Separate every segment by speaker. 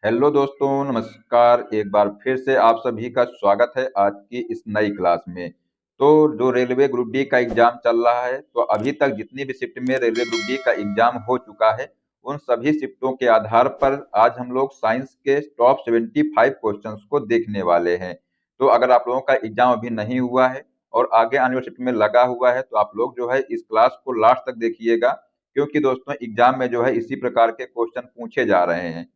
Speaker 1: Hello दोस्तों, नमस्कार। एक बार फिर से आप सभी का स्वागत है आज की इस नई क्लास में। तो जो रेलवे ग्रुप डी का एग्जाम चल रहा है, तो अभी तक जितनी भी शिफ्ट में रेलवे ग्रुप डी का एग्जाम हो चुका है, उन सभी शिफ्टों के आधार पर आज हम लोग साइंस के टॉप 75 क्वेश्चंस को देखने वाले हैं। तो अगर आप लोगों का एग्जाम अभी नहीं हुआ है और आगे आने वाली शिफ्ट में लगा हुआ है, तो आप लोग जो है इस क्लास को लास्ट तक देखिएगा, क्योंकि दोस्तों एग्जाम में जो है इसी प्रकार के क्वेश्चन पूछे जा रहे हैं।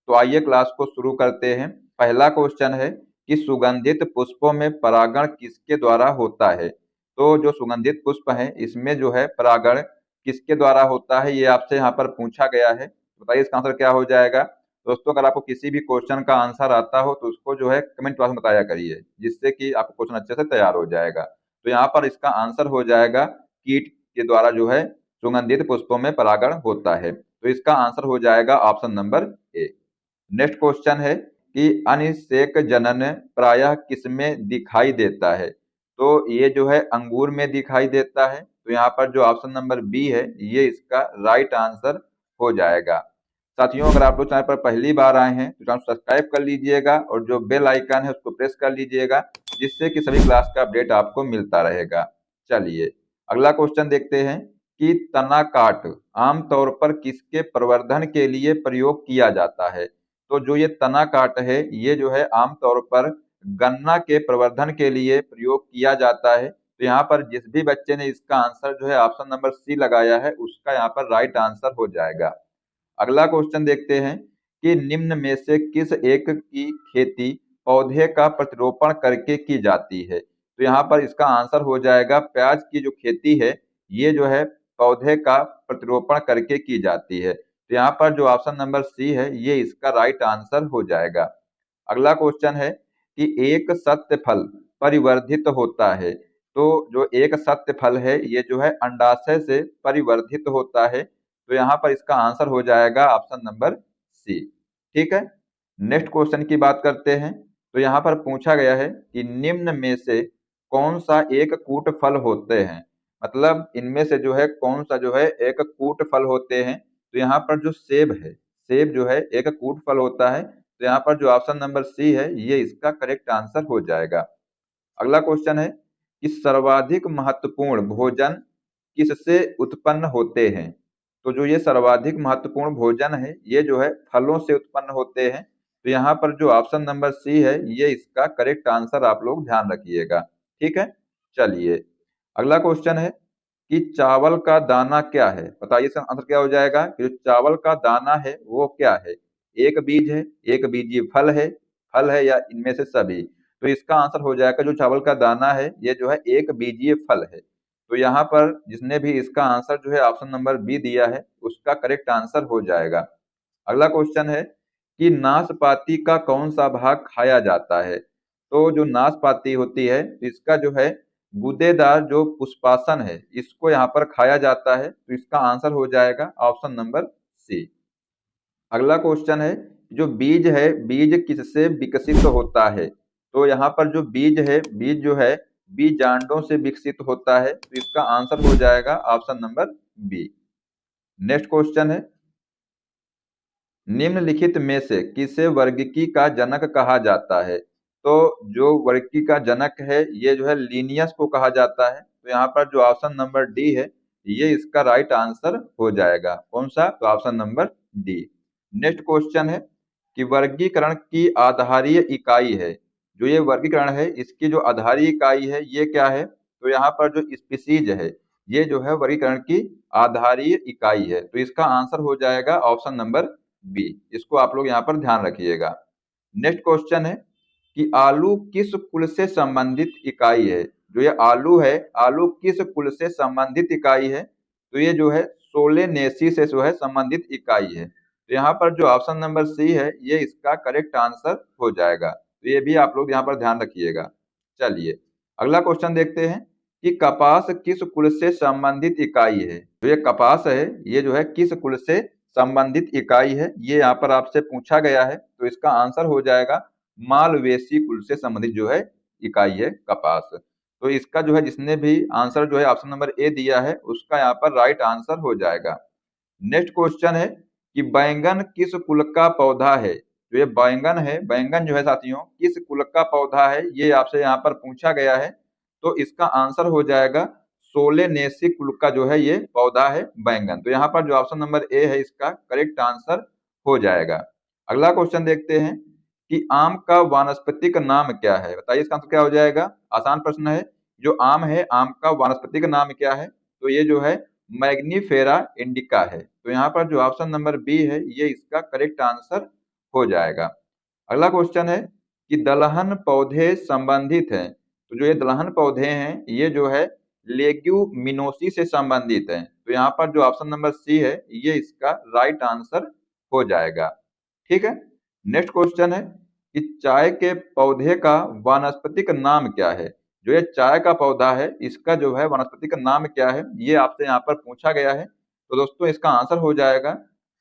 Speaker 1: तो आइए क्लास को शुरू करते हैं। पहला क्वेश्चन है कि सुगंधित पुष्पों में परागण किसके द्वारा होता है। तो जो सुगंधित पुष्प है, इसमें जो है परागण किसके द्वारा होता है, ये आपसे यहाँ पर पूछा गया है। तो बताइए इसका आंसर क्या हो जाएगा। दोस्तों, अगर आपको किसी भी क्वेश्चन का आंसर आता हो तो उसको जो है कमेंट बॉक्स में बताया करिए, जिससे कि आपको क्वेश्चन अच्छे से तैयार हो जाएगा। तो यहाँ पर इसका आंसर हो जाएगा कीट के द्वारा जो है सुगंधित पुष्पों में परागण होता है। तो इसका आंसर हो जाएगा option number A. Next question है कि अनिषेक जनन प्रायः किसमें दिखाई देता है। तो ये जो है अंगूर में दिखाई देता है। तो यहाँ पर जो ऑप्शन नंबर बी है, ये इसका राइट आंसर हो जाएगा। साथियों, अगर आप लोग चैनल पर पहली बार आए हैं तो चैनल सब्सक्राइब कर लीजिएगा और जो बेल आइकन है उसको प्रेस कर लीजिएगा, जिससे कि सभी क्लास का अपडेट आपको मिलता रहेगा। चलिए अगला क्वेश्चन देखते हैं कि तना काट आमतौर पर किसके प्रवर्धन के लिए प्रयोग किया जाता है। तो जो ये तना काट है, ये जो है आमतौर पर गन्ना के प्रवर्धन के लिए प्रयोग किया जाता है। तो यहाँ पर जिस भी बच्चे ने इसका आंसर जो है ऑप्शन नंबर सी लगाया है, उसका यहाँ पर राइट आंसर हो जाएगा। अगला क्वेश्चन देखते हैं कि निम्न में से किस एक की खेती पौधे का प्रतिरोपण करके की जाती है। तो यहाँ पर इसका आंसर हो जाएगा प्याज की जो खेती है, ये जो है पौधे का प्रतिरोपण करके की जाती है। तो यहाँ पर जो ऑप्शन नंबर सी है, ये इसका राइट आंसर हो जाएगा। अगला क्वेश्चन है कि एक सत्य फल परिवर्धित होता है। तो जो एक सत्य फल है, ये जो है अंडाशय से परिवर्धित होता है। तो यहाँ पर इसका आंसर हो जाएगा ऑप्शन नंबर सी। ठीक है, नेक्स्ट क्वेश्चन की बात करते हैं। तो यहाँ पर पूछा गया है कि निम्न में से कौन सा एक कूट फल होते हैं। मतलब इनमें से जो है कौन सा जो है एक कूट फल होते हैं। तो यहाँ पर जो सेब है, सेब जो है एक कूट फल होता है। तो यहाँ पर जो ऑप्शन नंबर सी है, ये इसका करेक्ट आंसर हो जाएगा। अगला क्वेश्चन है कि सर्वाधिक महत्वपूर्ण भोजन किससे उत्पन्न होते हैं। तो जो ये सर्वाधिक महत्वपूर्ण भोजन है, ये जो है फलों से उत्पन्न होते हैं। तो यहाँ पर जो ऑप्शन नंबर सी है, ये इसका करेक्ट आंसर आप लोग ध्यान रखिएगा। ठीक है, चलिए अगला क्वेश्चन है कि चावल का दाना क्या है। बताइए इसका आंसर क्या हो जाएगा कि जो चावल का दाना है वो क्या है। एक बीज है, एक बीजीय फल है या इनमें से सभी। तो इसका आंसर हो जाएगा जो चावल का दाना है, ये जो है एक बीजीय फल है। तो यहाँ पर जिसने भी इसका आंसर जो है ऑप्शन नंबर बी दिया है, उसका करेक्ट आंसर हो जाएगा। अगला क्वेश्चन है कि नाशपाती का कौन सा भाग खाया जाता है। तो जो नाशपाती होती है, इसका जो है गूदेदार जो पुष्पासन है, इसको यहाँ पर खाया जाता है। तो इसका आंसर हो जाएगा ऑप्शन नंबर सी। अगला क्वेश्चन है जो बीज है, बीज किससे विकसित होता है। तो यहाँ पर जो बीज है, बीज जो है बीजांडों से विकसित होता है। तो इसका आंसर हो जाएगा option number B. Next question है निम्नलिखित में से किसे वर्गिकी का जनक कहा जाता है। तो जो वर्गिकी का जनक है, ये जो है लीनियस को कहा जाता है। तो यहाँ पर जो ऑप्शन नंबर डी है, ये इसका राइट आंसर हो जाएगा। कौन सा, तो option number D. Next question है कि वर्गीकरण की आधारीय इकाई है। जो ये वर्गीकरण है, इसकी जो आधारीय इकाई है, ये क्या है। तो यहाँ पर जो स्पीसीज है, ये जो है वर्गीकरण की आधारीय इकाई है। तो इसका आंसर हो जाएगा ऑप्शन नंबर बी। इसको आप लोग यहाँ पर ध्यान रखिएगा। नेक्स्ट क्वेश्चन है कि आलू किस कुल से संबंधित इकाई है। जो ये आलू है, आलू किस कुल से संबंधित इकाई है। तो ये जो है सोलेनेसी से जो है संबंधित इकाई है। तो यहाँ पर जो ऑप्शन नंबर सी है, ये इसका करेक्ट आंसर हो जाएगा। तो ये भी आप लोग यहाँ पर ध्यान रखिएगा। चलिए अगला क्वेश्चन देखते हैं कि कपास किस कुल से संबंधित इकाई है। तो ये कपास है, ये जो है किस कुल से संबंधित इकाई है, ये यहाँ पर आपसे पूछा गया है। तो इसका आंसर हो जाएगा मालवेसी कुल से संबंधित जो है इकाई है कपास। तो इसका जो है जिसने भी आंसर जो है ऑप्शन नंबर ए दिया है, उसका यहाँ पर राइट आंसर हो जाएगा। नेक्स्ट क्वेश्चन है कि बैंगन किस कुल का पौधा है। जो ये बैंगन है, बैंगन जो है साथियों किस कुल का पौधा है, ये आपसे यहाँ पर पूछा गया है। तो इसका आंसर हो जाएगा सोलेनेसी कुल का जो है ये पौधा है बैंगन। तो यहाँ पर जो ऑप्शन नंबर ए है इसका करेक्ट आंसर हो जाएगा। अगला क्वेश्चन देखते हैं कि आम का वानस्पतिक नाम क्या है, बताइए इसका आंसर क्या हो जाएगा। आसान प्रश्न है। जो आम है, आम का वानस्पतिक नाम क्या है, तो ये जो है मैग्नीफेरा इंडिका है। तो यहाँ पर जो ऑप्शन नंबर बी है ये इसका करेक्ट आंसर हो जाएगा। अगला क्वेश्चन है कि दलहन पौधे संबंधित हैं, तो जो ये दलहन पौधे हैं ये जो है लेग्यूमिनोसी से संबंधित हैं। तो यहाँ पर जो ऑप्शन नंबर सी है ये इसका राइट आंसर हो जाएगा। ठीक है। नेक्स्ट क्वेश्चन है कि चाय के पौधे का वानस्पतिक नाम क्या है। जो ये चाय का पौधा है इसका जो है वानस्पतिक नाम क्या है, ये आपसे यहाँ पर पूछा गया है। तो दोस्तों इसका आंसर हो जाएगा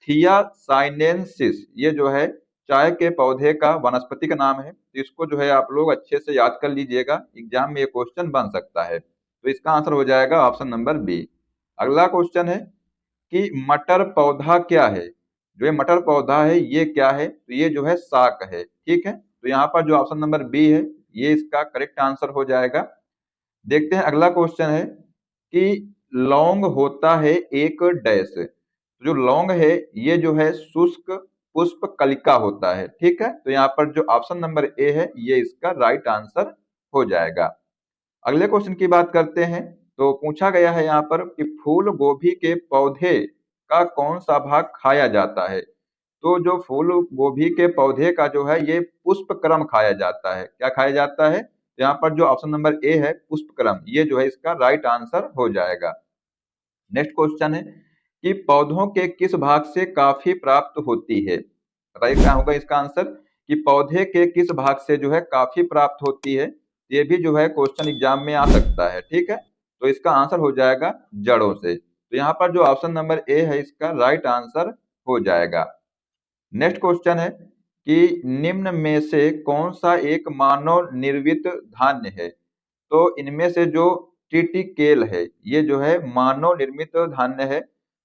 Speaker 1: थिया साइनेंसिस। ये जो है चाय के पौधे का वानस्पतिक नाम है। तो इसको जो है आप लोग अच्छे से याद कर लीजिएगा, एग्जाम में ये क्वेश्चन बन सकता है। तो इसका आंसर हो जाएगा ऑप्शन नंबर बी। अगला क्वेश्चन है कि मटर पौधा क्या है। जो ये मटर पौधा है ये क्या है, तो ये जो है साग है। ठीक है। तो यहाँ पर जो ऑप्शन नंबर बी है ये इसका करेक्ट आंसर हो जाएगा। देखते हैं अगला क्वेश्चन है कि लौंग होता है एक डैश। जो लौंग है ये जो है शुष्क पुष्प कलिका होता है। ठीक है। तो यहाँ पर जो ऑप्शन नंबर ए है ये इसका राइट आंसर हो जाएगा। अगले क्वेश्चन की बात करते हैं। तो पूछा गया है यहाँ पर कि फूल गोभी के पौधे का कौन सा भाग खाया जाता है। तो जो फूल गोभी के पौधे का जो है ये पुष्पक्रम खाया जाता है। क्या खाया जाता है, तो यहाँ पर जो ऑप्शन नंबर ए है पुष्पक्रम, ये जो है इसका राइट आंसर हो जाएगा। नेक्स्ट क्वेश्चन है कि पौधों के किस भाग से काफी प्राप्त होती है। बताइए क्या होगा इसका आंसर कि पौधे के किस भाग से जो है काफी प्राप्त होती है। ये भी जो है क्वेश्चन एग्जाम में आ सकता है। ठीक है। तो इसका आंसर हो जाएगा जड़ों से। तो यहाँ पर जो ऑप्शन नंबर ए है इसका राइट आंसर हो जाएगा। नेक्स्ट क्वेश्चन है कि निम्न में से कौन सा एक मानव निर्मित धान्य है। तो इनमें से जो टिटिकेल है ये जो है मानव निर्मित धान्य है।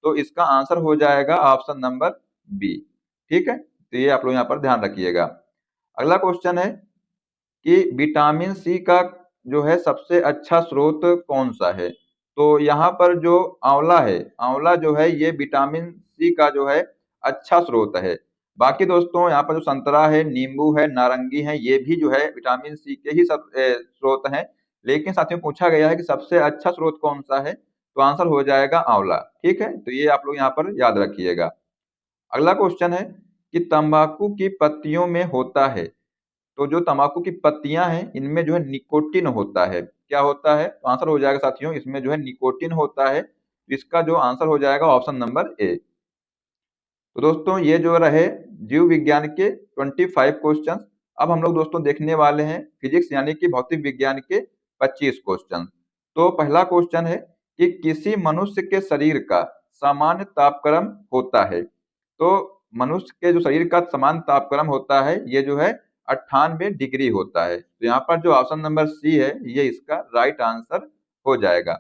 Speaker 1: तो इसका आंसर हो जाएगा ऑप्शन नंबर बी। ठीक है। तो ये आप लोग यहाँ पर ध्यान रखिएगा। अगला क्वेश्चन है कि विटामिन सी का जो है सबसे अच्छा स्रोत कौन सा है। तो यहाँ पर जो आंवला है, आंवला जो है ये विटामिन सी का जो है अच्छा स्रोत है। बाकी दोस्तों यहाँ पर जो संतरा है, नींबू है, नारंगी है, ये भी जो है विटामिन सी के ही सब स्रोत हैं। लेकिन साथियों पूछा गया है कि सबसे अच्छा स्रोत कौन सा है, तो आंसर हो जाएगा आंवला। ठीक है। तो ये आप लोग यहाँ पर याद रखिएगा। अगला क्वेश्चन है कि तंबाकू की पत्तियों में होता है। तो जो तंबाकू की पत्तियां हैं इनमें जो है निकोटिन होता है। क्या होता है, तो आंसर हो जाएगा साथियों इसमें जो है निकोटिन होता है। इसका जो आंसर हो जाएगा ऑप्शन नंबर ए। तो दोस्तों ये जो रहे जीव विज्ञान के 25 क्वेश्चन। अब हम लोग दोस्तों देखने वाले हैं फिजिक्स यानी कि भौतिक विज्ञान के 25 क्वेश्चन। तो पहला क्वेश्चन है कि किसी मनुष्य के शरीर का सामान्य तापक्रम होता है। तो मनुष्य के जो शरीर का सामान्य तापक्रम होता है ये जो है 98 डिग्री होता है। तो यहाँ पर जो ऑप्शन नंबर सी है ये इसका राइट आंसर हो जाएगा।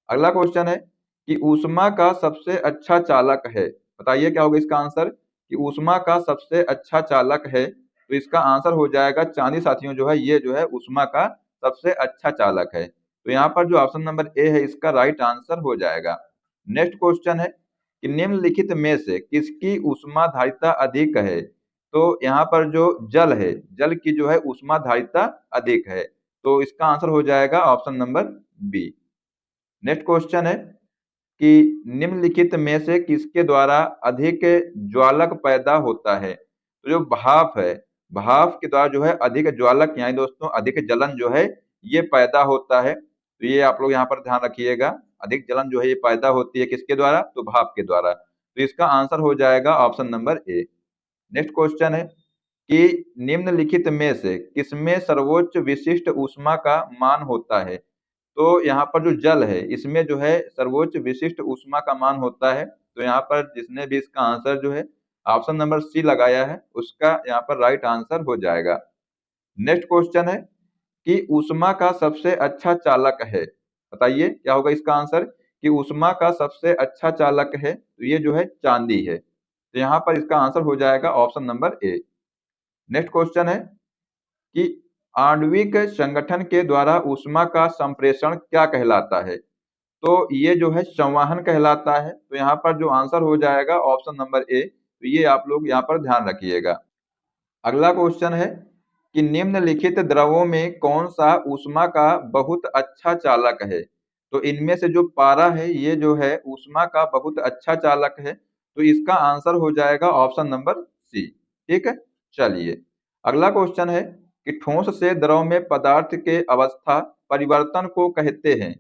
Speaker 1: अगला क्वेश्चन है कि ऊष्मा का सबसे अच्छा चालक है। बताइए क्या होगा इसका आंसर कि ऊष्मा का सबसे अच्छा चालक है। तो इसका आंसर हो जाएगा चांदी साथियों, जो है ये जो है ऊष्मा का सबसे अच्छा चालक है। तो यहाँ पर जो ऑप्शन नंबर ए है इसका राइट आंसर हो जाएगा। नेक्स्ट क्वेश्चन है कि निम्नलिखित में से किसकी ऊष्माधारिता अधिक है। तो यहाँ पर जो जल है, जल की जो है ऊष्माधारिता अधिक है। तो इसका आंसर हो जाएगा option number B. Next question है कि निम्नलिखित में से किसके द्वारा अधिक ज्वालक पैदा होता है। तो जो भाप है, भाप के द्वारा जो है अधिक ज्वालक यानी दोस्तों अधिक जलन जो है ये पैदा होता है। तो ये आप लोग यहाँ पर ध्यान रखिएगा, अधिक जलन जो है ये पैदा होती है किसके द्वारा, तो भाप के द्वारा। तो इसका आंसर हो जाएगा option number A. Next question है कि निम्नलिखित में से किसमें सर्वोच्च विशिष्ट ऊष्मा का मान होता है। तो यहाँ पर जो जल है इसमें जो है सर्वोच्च विशिष्ट ऊष्मा का मान होता है। तो यहाँ पर जिसने भी इसका आंसर जो है ऑप्शन नंबर सी लगाया है उसका यहाँ पर राइट आंसर हो जाएगा। नेक्स्ट क्वेश्चन है कि ऊष्मा का सबसे अच्छा चालक है। बताइए क्या होगा इसका आंसर कि ऊष्मा का सबसे अच्छा चालक है, तो ये जो है चांदी है। तो यहाँ पर इसका आंसर हो जाएगा option number A. Next question है कि आणविक संगठन के द्वारा ऊष्मा का संप्रेषण क्या कहलाता है? तो ये जो है संवहन कहलाता है। तो यहाँ पर जो आंसर हो जाएगा ऑप्शन नंबर ए। तो ये आप लोग यहाँ पर ध्यान रखिएगा। अगला क्वेश्चन है कि निम्नलिखित द्रवों में कौन सा ऊष्मा का बहुत अच्छा चालक है? तो इनमें से जो पारा है ये जो है ऊष्मा का बहुत अच्छा चालक है। तो इसका आंसर हो जाएगा ऑप्शन नंबर सी। ठीक है, चलिए अगला क्वेश्चन है कि ठोस से द्रव में पदार्थ के अवस्था परिवर्तन को कहते हैं।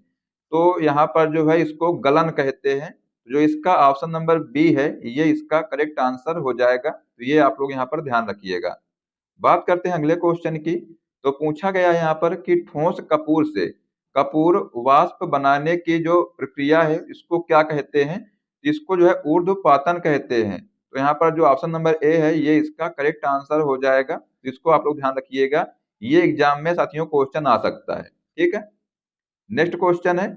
Speaker 1: तो यहाँ पर जो है इसको गलन कहते हैं। जो इसका ऑप्शन नंबर बी है ये इसका करेक्ट आंसर हो जाएगा। तो ये आप लोग यहाँ पर ध्यान रखिएगा। बात करते हैं अगले क्वेश्चन की। तो पूछा गया है यहाँ पर कि ठोस कपूर से कपूर वाष्प बनाने की जो प्रक्रिया है इसको क्या कहते हैं? इसको जो है ऊर्ध्वपातन कहते हैं। तो यहाँ पर जो ऑप्शन नंबर ए है ये इसका करेक्ट आंसर हो जाएगा। तो इसको आप लोग ध्यान रखिएगा, ये एग्जाम में साथियों क्वेश्चन आ सकता है। ठीक है, नेक्स्ट क्वेश्चन है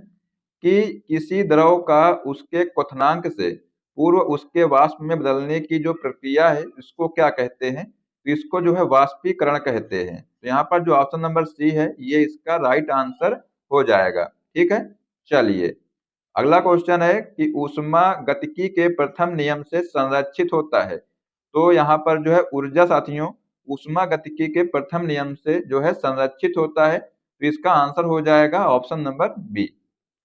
Speaker 1: कि किसी द्रव का उसके क्वथनांक से पूर्व उसके वाष्प में बदलने की जो प्रक्रिया है इसको क्या कहते हैं? तो इसको जो है वाष्पीकरण कहते हैं। तो यहाँ पर जो ऑप्शन नंबर सी है ये इसका राइट आंसर हो जाएगा। ठीक है, चलिए अगला क्वेश्चन है कि ऊष्मा गतिकी के प्रथम नियम से संरक्षित होता है। तो यहाँ पर जो है ऊर्जा साथियों ऊष्मा गतिकी के प्रथम नियम से जो है संरक्षित होता है। तो इसका आंसर हो जाएगा ऑप्शन नंबर बी।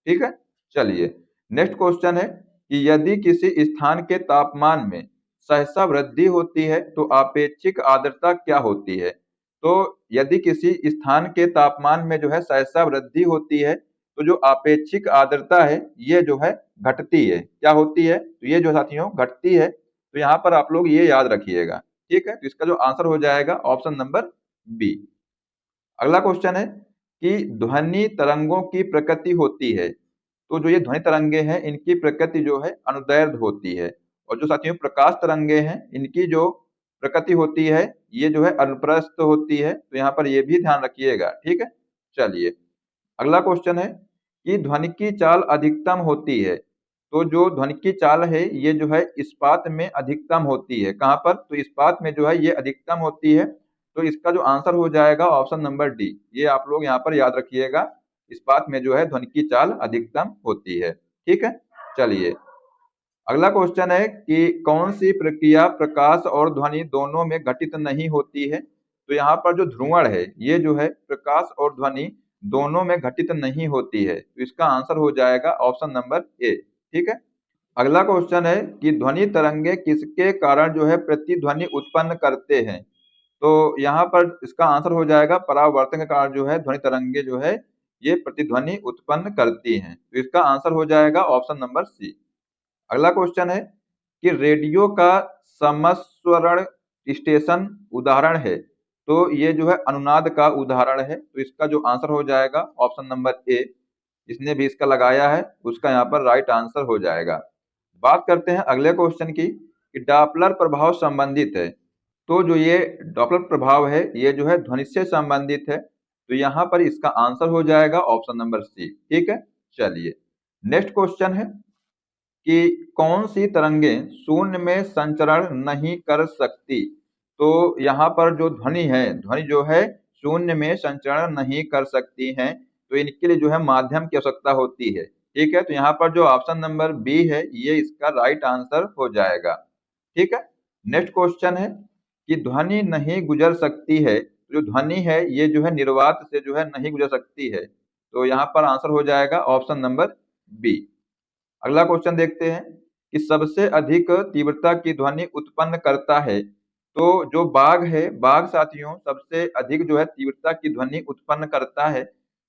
Speaker 1: ठीक है, चलिए नेक्स्ट क्वेश्चन है कि यदि किसी स्थान के तापमान में सहसा वृद्धि होती है तो आपेक्षिक आर्द्रता क्या होती है? तो यदि किसी स्थान के तापमान में जो है सहसा वृद्धि होती है तो जो आपेक्षिक आर्द्रता है ये जो है घटती है। क्या होती है? तो ये जो साथियों घटती है। तो यहाँ पर आप लोग ये याद रखिएगा। ठीक है, तो इसका जो आंसर हो जाएगा ऑप्शन नंबर बी। अगला क्वेश्चन है कि ध्वनि तरंगों की प्रकृति होती है। तो जो ये ध्वनि तरंगे हैं इनकी प्रकृति जो है अनुदैर्ध्य होती है। और जो साथियों प्रकाश तरंगे हैं इनकी जो प्रकृति होती है ये जो है अनुप्रस्थ होती है। तो यहाँ पर ये भी ध्यान रखिएगा। ठीक है, चलिए अगला क्वेश्चन है कि ध्वनि की चाल अधिकतम होती है। तो जो ध्वनि की चाल है ये जो है इस्पात में अधिकतम होती है। कहाँ पर? तो इस्पात में जो है ये अधिकतम होती है। तो इसका जो आंसर हो जाएगा ऑप्शन नंबर डी। ये आप लोग यहाँ पर याद रखिएगा, इस्पात में जो है ध्वनि की चाल अधिकतम होती है। ठीक है, चलिए अगला क्वेश्चन है कि कौन सी प्रक्रिया प्रकाश और ध्वनि दोनों में घटित नहीं होती है? तो यहाँ पर जो ध्रुवण है ये जो है प्रकाश और ध्वनि दोनों में घटित नहीं होती है। तो इसका आंसर हो जाएगा ऑप्शन नंबर ए। ठीक है, अगला क्वेश्चन है कि ध्वनि तरंगे किसके कारण जो है प्रतिध्वनि उत्पन्न करते हैं? तो यहाँ पर इसका आंसर हो जाएगा परावर्तन के कारण जो है ध्वनि तरंगे जो है ये प्रतिध्वनि उत्पन्न करती हैं। तो इसका आंसर हो जाएगा ऑप्शन नंबर सी। अगला क्वेश्चन है कि रेडियो का समस्वरण स्टेशन उदाहरण है। तो ये जो है अनुनाद का उदाहरण है। तो इसका जो आंसर हो जाएगा ऑप्शन नंबर ए। जिसने भी इसका लगाया है उसका यहाँ पर राइट आंसर हो जाएगा। बात करते हैं अगले क्वेश्चन की कि डॉपलर प्रभाव संबंधित है। तो जो ये डॉपलर प्रभाव है ये जो है ध्वनि से संबंधित है। तो यहाँ पर इसका आंसर हो जाएगा ऑप्शन नंबर सी। ठीक है, चलिए नेक्स्ट क्वेश्चन है कि कौन सी तरंगें शून्य में संचरण नहीं कर सकती? तो यहाँ पर जो ध्वनि है ध्वनि जो है शून्य में संचरण नहीं कर सकती हैं। तो इनके लिए जो है माध्यम की आवश्यकता होती है। ठीक है, तो यहाँ पर जो ऑप्शन नंबर बी है ये इसका राइट आंसर हो जाएगा। ठीक है, नेक्स्ट क्वेश्चन है कि ध्वनि नहीं गुजर सकती है। जो ध्वनि है ये जो है निर्वात से जो है नहीं गुजर सकती है। तो यहाँ पर आंसर हो जाएगा ऑप्शन नंबर बी। अगला क्वेश्चन देखते हैं कि सबसे अधिक तीव्रता की ध्वनि उत्पन्न करता है। तो जो बाघ है बाघ साथियों सबसे अधिक जो है तीव्रता की ध्वनि उत्पन्न करता है।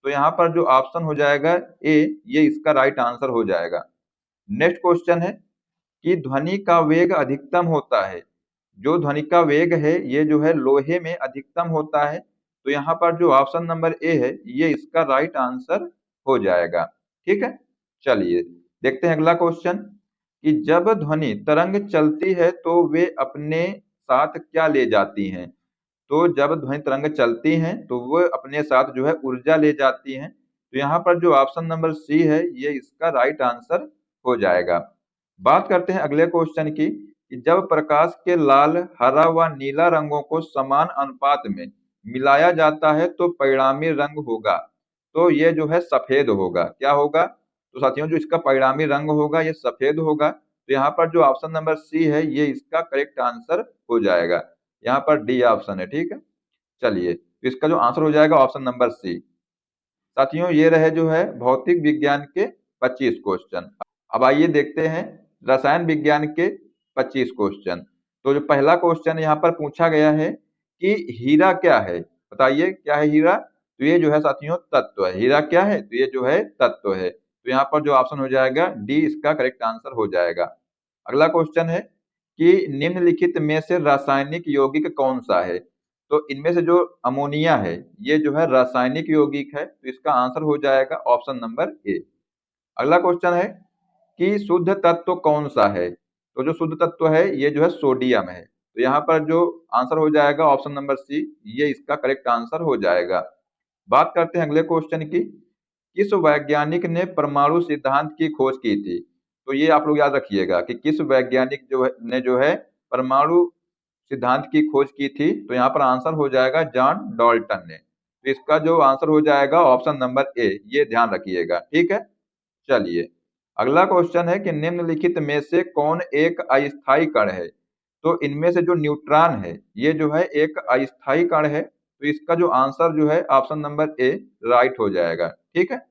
Speaker 1: तो यहाँ पर जो ऑप्शन हो जाएगा ए ये इसका राइट आंसर हो जाएगा। नेक्स्ट क्वेश्चन है कि ध्वनि का वेग अधिकतम होता है। जो ध्वनि का वेग है ये जो है लोहे में अधिकतम होता है। तो यहाँ पर जो ऑप्शन नंबर ए है ये इसका राइट आंसर हो जाएगा। ठीक है, चलिए देखते हैं अगला क्वेश्चन कि जब ध्वनि तरंग चलती है तो वे अपने साथ क्या ले जाती हैं? तो जब ध्वनि तरंग चलती हैं तो वो अपने साथ जो है ऊर्जा ले जाती हैं। तो यहाँ पर जो ऑप्शन नंबर सी है ये इसका राइट आंसर हो जाएगा। बात करते हैं अगले क्वेश्चन की कि जब प्रकाश के लाल, हरा व नीला रंगों को समान अनुपात में मिलाया जाता है तो परिणामी रंग होगा, तो ये जो है सफेद होगा। क्या होगा? तो साथियों, जो इसका परिणामी रंग होगा ये सफेद होगा। तो यहाँ पर जो ऑप्शन नंबर सी है ये इसका करेक्ट आंसर हो जाएगा। यहाँ पर डी ऑप्शन है। ठीक है, चलिए, तो इसका जो आंसर हो जाएगा ऑप्शन नंबर सी। साथियों, ये रहे जो है भौतिक विज्ञान के 25 क्वेश्चन। अब आइए देखते हैं रसायन विज्ञान के 25 क्वेश्चन। तो जो पहला क्वेश्चन यहाँ पर पूछा गया है कि हीरा क्या है? बताइए क्या है हीरा? तो ये जो है साथियों तत्व है। हीरा क्या है? तो ये जो है तत्व है। तो यहाँ पर जो ऑप्शन हो जाएगा डी इसका करेक्ट आंसर हो जाएगा। अगला क्वेश्चन है कि निम्नलिखित में से रासायनिक यौगिक कौन सा है? तो इनमें से जो अमोनिया है ये जो है रासायनिक यौगिक है, तो इसका आंसर हो जाएगा ऑप्शन नंबर ए। अगला क्वेश्चन है कि शुद्ध तत्व कौन सा है? तो जो शुद्ध तत्व है ये जो है सोडियम है। तो यहाँ पर जो आंसर हो जाएगा ऑप्शन नंबर सी, ये इसका करेक्ट आंसर हो जाएगा। बात करते हैं अगले क्वेश्चन की। किस वैज्ञानिक ने परमाणु सिद्धांत की खोज की थी? तो ये आप लोग याद रखिएगा कि किस वैज्ञानिक जो है परमाणु सिद्धांत की खोज की थी। तो यहाँ पर आंसर हो जाएगा जॉन डाल्टन ने। तो इसका जो आंसर हो जाएगा ऑप्शन नंबर ए, ये ध्यान रखिएगा। ठीक है, चलिए, अगला क्वेश्चन है कि निम्नलिखित में से कौन एक अस्थायी कण है? तो इनमें से जो न्यूट्रॉन है ये जो है एक अस्थायी कण है। तो इसका जो आंसर जो है ऑप्शन नंबर ए राइट हो जाएगा। ठीक है,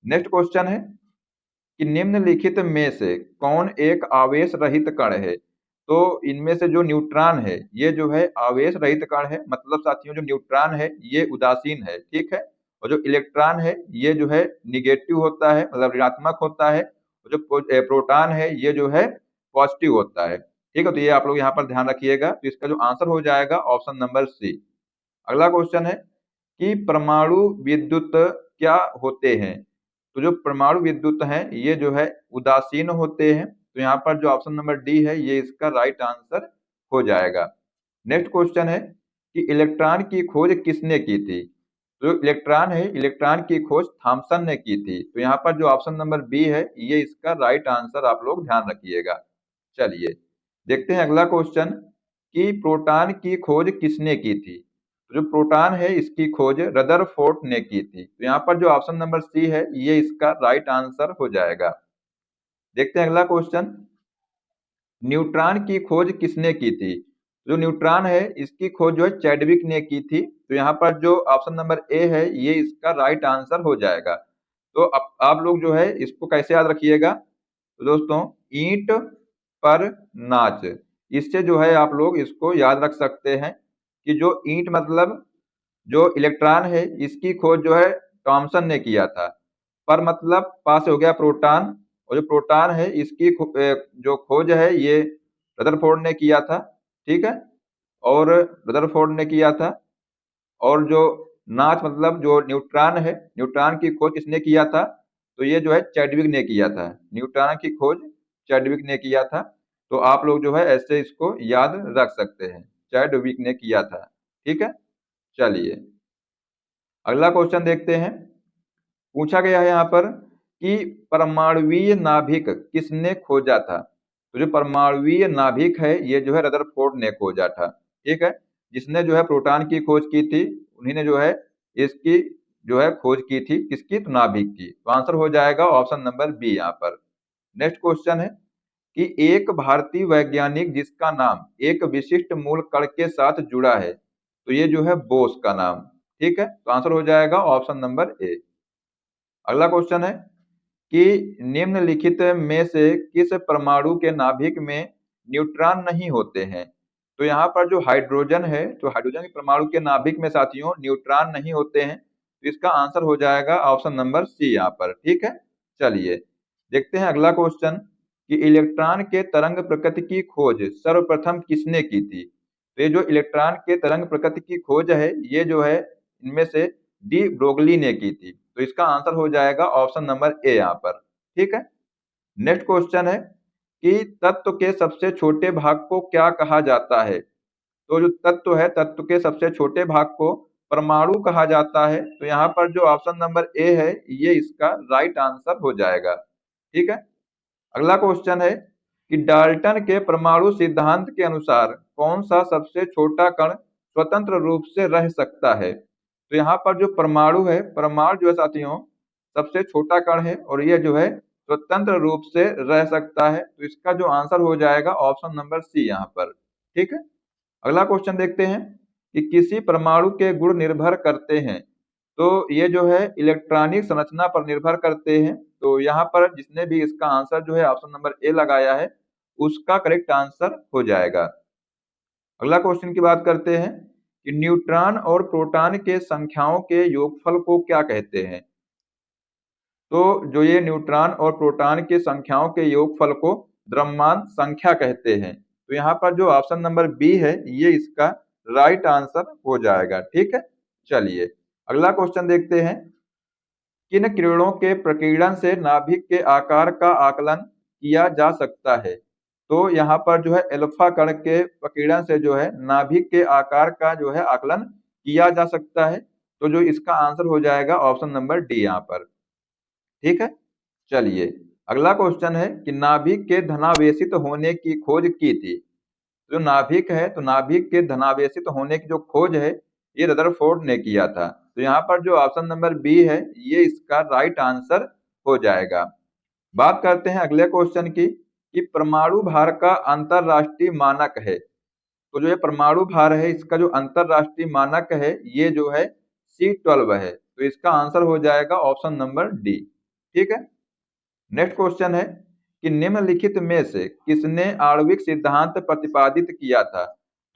Speaker 1: नेक्स्ट क्वेश्चन है कि निम्नलिखित में से कौन एक आवेश रहित कण है? तो इनमें से जो न्यूट्रॉन है ये जो है आवेश रहित कण है। मतलब साथियों जो न्यूट्रॉन है ये उदासीन है। ठीक है, और जो इलेक्ट्रॉन है ये जो है निगेटिव होता है, मतलब ऋणात्मक होता है। और जो प्रोटॉन है ये जो है पॉजिटिव होता है। ठीक है, तो ये आप लोग यहाँ पर ध्यान रखिएगा। तो इसका जो आंसर हो जाएगा ऑप्शन नंबर सी। अगला क्वेश्चन है कि परमाणु विद्युत क्या होते हैं? तो जो परमाणु विद्युत हैं ये जो है उदासीन होते हैं। तो यहाँ पर जो ऑप्शन नंबर डी है ये इसका राइट आंसर हो जाएगा। नेक्स्ट क्वेश्चन है कि इलेक्ट्रॉन की खोज किसने की थी? जो इलेक्ट्रॉन है इलेक्ट्रॉन की खोज थॉमसन ने की थी। तो यहाँ पर जो ऑप्शन नंबर बी है ये इसका राइट आंसर आप लोग ध्यान रखिएगा। चलिए, देखते हैं अगला क्वेश्चन कि प्रोटॉन की खोज किसने की थी? तो जो प्रोटॉन है इसकी खोज रदरफोर्ड ने की थी। तो यहाँ पर जो ऑप्शन नंबर सी है ये इसका राइट आंसर हो जाएगा। देखते हैं अगला क्वेश्चन, न्यूट्रॉन की खोज किसने की थी? जो न्यूट्रॉन है इसकी खोज जो है चैडविक ने की थी। तो यहाँ पर जो ऑप्शन नंबर ए है ये इसका राइट आंसर हो जाएगा। तो अब आप लोग जो है इसको कैसे याद रखिएगा? तो दोस्तों, ईंट पर नाच, इससे जो है आप लोग इसको याद रख सकते हैं कि जो ईंट मतलब जो इलेक्ट्रॉन है इसकी खोज जो है थॉमसन ने किया था। पर मतलब पास हो गया प्रोटॉन, और जो प्रोटॉन है इसकी जो खोज है ये रदरफोर्ड ने किया था। ठीक है, और रदरफोर्ड ने किया था। और जो नाच मतलब जो न्यूट्रॉन है, न्यूट्रॉन की खोज किसने किया था? तो ये जो है चैडविक ने किया था। न्यूट्रॉन की खोज चैडविक ने किया था। तो आप लोग जो है ऐसे इसको याद रख सकते हैं, चैडविक ने किया था। ठीक है, चलिए, अगला क्वेश्चन देखते हैं। पूछा गया है यहाँ पर कि परमाणुवीय नाभिक किसने खोजा था? तो जो परमाणुवीय नाभिक है ये जो है रदरफोर्ड ने खोजा था। ठीक है, जिसने जो है प्रोटॉन की खोज की थी उन्हीं ने जो है इसकी जो है खोज की थी, किसकी? तो नाभिक की। तो आंसर हो जाएगा ऑप्शन नंबर बी यहाँ पर। नेक्स्ट क्वेश्चन है कि एक भारतीय वैज्ञानिक जिसका नाम एक विशिष्ट मूल कण के साथ जुड़ा है, तो ये जो है बोस का नाम। ठीक है, तो आंसर हो जाएगा ऑप्शन नंबर ए। अगला क्वेश्चन है कि निम्नलिखित में से किस परमाणु के नाभिक में न्यूट्रॉन नहीं होते हैं? तो यहाँ पर जो हाइड्रोजन है तो हाइड्रोजन के परमाणु के नाभिक में साथियों न्यूट्रॉन नहीं होते हैं। तो इसका आंसर हो जाएगा ऑप्शन नंबर सी यहाँ पर। ठीक है, चलिए, देखते हैं अगला क्वेश्चन कि इलेक्ट्रॉन के तरंग प्रकृति की खोज सर्वप्रथम किसने की थी? तो ये जो इलेक्ट्रॉन के तरंग प्रकृति की खोज है ये जो है इनमें से डी ब्रोगली ने की थी। तो इसका आंसर हो जाएगा ऑप्शन नंबर ए यहाँ पर। ठीक है, नेक्स्ट क्वेश्चन है कि तत्व के सबसे छोटे भाग को क्या कहा जाता है? तो जो तत्व है तत्व के सबसे छोटे भाग को परमाणु कहा जाता है। तो यहाँ पर जो ऑप्शन नंबर ए है ये इसका राइट आंसर हो जाएगा। ठीक है, अगला क्वेश्चन है कि डाल्टन के परमाणु सिद्धांत के अनुसार कौन सा सबसे छोटा कण स्वतंत्र रूप से रह सकता है। तो यहाँ पर जो परमाणु है, परमाणु जो है साथियों सबसे छोटा कण है और ये जो है स्वतंत्र रूप से रह सकता है। तो इसका जो आंसर हो जाएगा ऑप्शन नंबर सी यहाँ पर। ठीक है, अगला क्वेश्चन देखते हैं कि किसी परमाणु के गुण निर्भर करते हैं। तो ये जो है इलेक्ट्रॉनिक संरचना पर निर्भर करते हैं। तो यहाँ पर जिसने भी इसका आंसर जो है ऑप्शन नंबर ए लगाया है उसका करेक्ट आंसर हो जाएगा। अगला क्वेश्चन की बात करते हैं कि न्यूट्रॉन और प्रोटॉन के संख्याओं के योगफल को क्या कहते हैं। तो जो ये न्यूट्रॉन और प्रोटॉन के संख्याओं के योगफल को द्रव्यमान संख्या कहते हैं। तो यहाँ पर जो ऑप्शन नंबर बी है ये इसका राइट आंसर हो जाएगा। ठीक है, चलिए अगला क्वेश्चन देखते हैं। किन किरणों के प्रकीर्णन से नाभिक के आकार का आकलन किया जा सकता है। तो यहाँ पर जो है अल्फा कण के प्रकीर्णन से जो है नाभिक के आकार का जो है आकलन किया जा सकता है। तो जो इसका आंसर हो जाएगा ऑप्शन नंबर डी यहाँ पर। ठीक है, चलिए अगला क्वेश्चन है कि नाभिक के धनावेशित होने की खोज की थी। जो नाभिक है तो नाभिक के धनावेशित होने की जो खोज है ये रदरफोर्ड ने किया था। तो यहाँ पर जो ऑप्शन नंबर बी है ये इसका राइट आंसर हो जाएगा। बात करते हैं अगले क्वेश्चन की कि परमाणु भार का अंतरराष्ट्रीय मानक है। तो जो ये परमाणु भार है इसका जो अंतरराष्ट्रीय मानक है ये जो है C12 है। तो इसका आंसर हो जाएगा ऑप्शन नंबर डी। ठीक है, नेक्स्ट क्वेश्चन है कि निम्नलिखित में से किसने आणविक सिद्धांत प्रतिपादित किया था।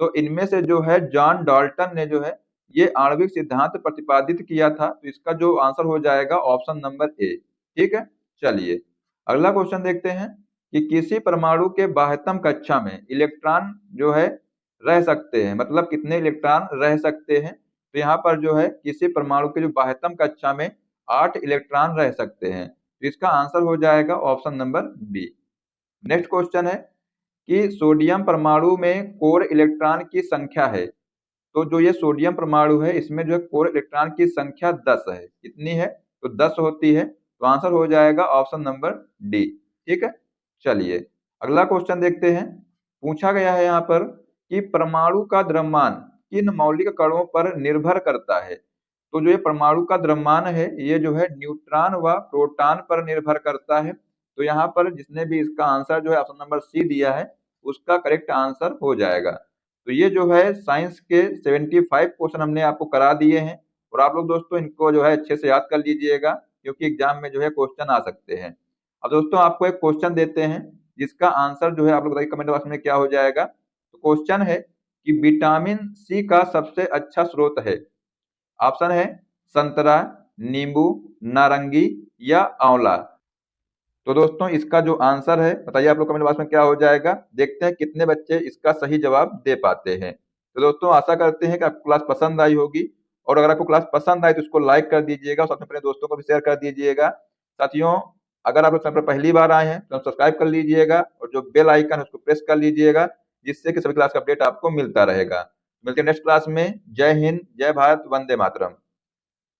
Speaker 1: तो इनमें से जो है जॉन डाल्टन ने जो है ये आणविक सिद्धांत प्रतिपादित किया था। तो इसका जो आंसर हो जाएगा ऑप्शन नंबर ए। ठीक है, चलिए अगला क्वेश्चन देखते हैं कि किसी परमाणु के बाह्यतम कक्षा में इलेक्ट्रॉन जो है रह सकते हैं, मतलब कितने इलेक्ट्रॉन रह सकते हैं। तो यहाँ पर जो है किसी परमाणु के जो बाह्यतम कक्षा में 8 इलेक्ट्रॉन रह सकते हैं। तो इसका आंसर हो जाएगा option number B. Next question है कि सोडियम परमाणु में कोर इलेक्ट्रॉन की संख्या है। तो जो ये सोडियम परमाणु है इसमें जो है कोर इलेक्ट्रॉन की संख्या 10 है। कितनी है? तो 10 होती है। तो आंसर हो जाएगा ऑप्शन नंबर डी। ठीक है, चलिए अगला क्वेश्चन देखते हैं। पूछा गया है यहाँ पर कि परमाणु का द्रव्यमान किन मौलिक कणों पर निर्भर करता है। तो जो ये परमाणु का द्रव्यमान है ये जो है न्यूट्रॉन व प्रोटॉन पर निर्भर करता है। तो यहाँ पर जिसने भी इसका आंसर जो है ऑप्शन नंबर सी दिया है उसका करेक्ट आंसर हो जाएगा। तो ये जो है साइंस के 75 क्वेश्चन हमने आपको करा दिए हैं और आप लोग दोस्तों इनको जो है अच्छे से याद कर लीजिएगा क्योंकि एग्जाम में जो है क्वेश्चन आ सकते हैं। अब दोस्तों आपको एक क्वेश्चन देते हैं जिसका आंसर जो है आप लोग बताइए कमेंट बॉक्स में क्या हो जाएगा। तो क्वेश्चन है कि विटामिन सी का सबसे अच्छा स्रोत है। ऑप्शन है संतरा, नींबू, नारंगी या आंवला। तो दोस्तों इसका जो आंसर है बताइए आप लोग कमेंट बॉक्स में क्या हो जाएगा। देखते हैं कितने बच्चे इसका सही जवाब दे पाते हैं। तो दोस्तों आशा करते हैं कि आपको क्लास पसंद आई होगी और अगर आपको क्लास पसंद आई तो इसको लाइक कर दीजिएगा और साथ में अपने दोस्तों को भी शेयर कर दीजिएगा। साथियों अगर आप लोग चैनल पर पहली बार आए हैं तो सब्सक्राइब कर लीजिएगा और जो बेल आइकन है उसको प्रेस कर लीजिएगा जिससे कि सभी क्लास का अपडेट आपको मिलता रहेगा। मिलते हैं नेक्स्ट क्लास में। जय हिंद, जय भारत, वंदे मातरम।